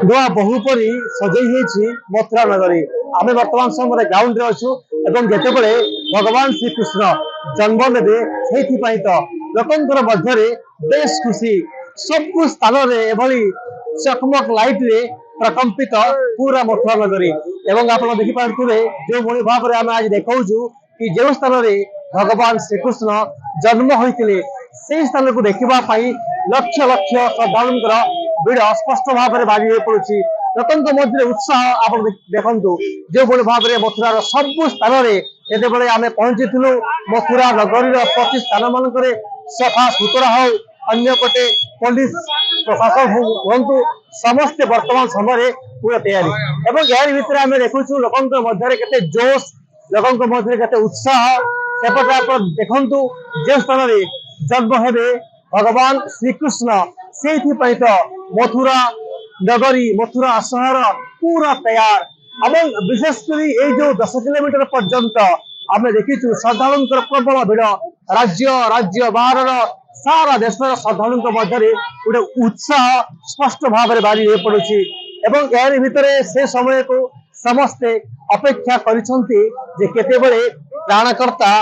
ନୂଆ ବହୁ ପରି ସଜେଇ ହେଇଛି ମଥୁରା ନଗରୀ। ଆମେ ବର୍ତ୍ତମାନ ସମୟରେ ଗ୍ରାଉଣ୍ଡରେ ଅଛୁ ଏବଂ ଯେତେବେଳେ ଭଗବାନ ଶ୍ରୀକୃଷ୍ଣ ଜନ୍ମ ନେବେ ସେଇଥିପାଇଁ ତ ଲୋକଙ୍କର ମଧ୍ୟରେ ବେଶ ଖୁସି। ସବୁ ସ୍ଥାନରେ ଏଭଳି ଚକମକ ଲାଇଟରେ ପ୍ରକମ୍ପିତ ପୁରା ମଥୁରା ନଗରୀ। ଏବଂ ଆପଣ ଦେଖିପାରୁଥିବେ ଯେଉଁଭଳି ଭାବରେ ଆମେ ଆଜି ଦେଖାଉଛୁ କି ଯେଉଁ ସ୍ଥାନରେ ଭଗବାନ ଶ୍ରୀକୃଷ୍ଣ ଜନ୍ମ ହୋଇଥିଲେ ସେହି ସ୍ଥାନକୁ ଦେଖିବା ପାଇଁ ଲକ୍ଷ ଲକ୍ଷ ଶ୍ରଦ୍ଧାଳୁଙ୍କର ଭିଡ଼ ସ୍ପଷ୍ଟ ଭାବରେ ବାରି ହୋଇ ପଡୁଛି। ଲୋକଙ୍କ ମଧ୍ୟରେ ଉତ୍ସାହ ଆପଣ ଦେଖନ୍ତୁ ଯେଉଁଭଳି ଭାବରେ ମଥୁରାର ସବୁ ସ୍ଥାନରେ ଯେତେବେଳେ ଆମେ ପହଞ୍ଚିଥିଲୁ ମଥୁରା ନଗରୀର ପ୍ରତି ସ୍ଥାନ ମାନଙ୍କରେ ସଫା ସୁତୁରା ହଉ ଅନ୍ୟପଟେ ପୋଲିସ ପ୍ରଶାସନ ହୁଅନ୍ତୁ ସମସ୍ତେ ବର୍ତ୍ତମାନ ସମୟରେ ପୁରା ତૈୟାରୀ। ଏବଂ ଏହାରି ଭିତରେ ଆମେ ଦେଖୁଛୁ ଲୋକଙ୍କ ମଧ୍ୟରେ କେତେ ଜୋଶ, ଲୋକଙ୍କ ମଧ୍ୟରେ କେତେ ଉତ୍ସାହ। ସେପଟେ ଆପଣ ଦେଖନ୍ତୁ ଯେଉଁ ସ୍ଥାନରେ ଜନ୍ମ ହେବେ ଭଗବାନ ଶ୍ରୀକୃଷ୍ଣ ସେଇଥିପାଇଁ ତ ମଥୁରା नगरी मथुरा सहर पूरा तैयार। এবং বিশেষ করে এই যে 10 কিলোমিটার পর্যন্ত আমরা দেখিছু শ্রদ্ধালুঙ্কর প্রবল ভিড়। রাজ্য রাজ্য বাহারর সারা দেশের শ্রদ্ধালুঙ্ক মধ্যে গোটে উৎসাহ স্পষ্ট ভাবে বাড়ি হয়ে পড়ুছি। এবং এর ভিতরে সে সময়କୁ ସମସ୍ତେ ଅପେକ୍ଷା କରିଛନ୍ତି ଯେ କେତେବେଳେ ପ୍ରାଣକର୍ତ୍ତା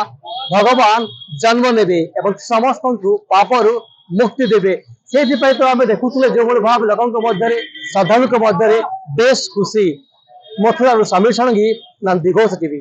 ଭଗବାନ ଜନ୍ମ ନେବେ ଏବଂ ସମସ୍ତଙ୍କୁ ପାପରୁ ମୁକ୍ତି ଦେବେ। ସେଇଥିପାଇଁ ତ ଆମେ ଦେଖୁଥିଲେ ଯେଉଁଭଳି ଭାବେ ଲୋକଙ୍କ ମଧ୍ୟରେ ଶ୍ରଦ୍ଧାଳୁଙ୍କ ମଧ୍ୟରେ ବେଶ ଖୁସି। ମଥୁରାରୁ ସମୀର ଷଡ଼ଙ୍ଗୀ, ନନ୍ଦିଘୋଷ ଟିଭି।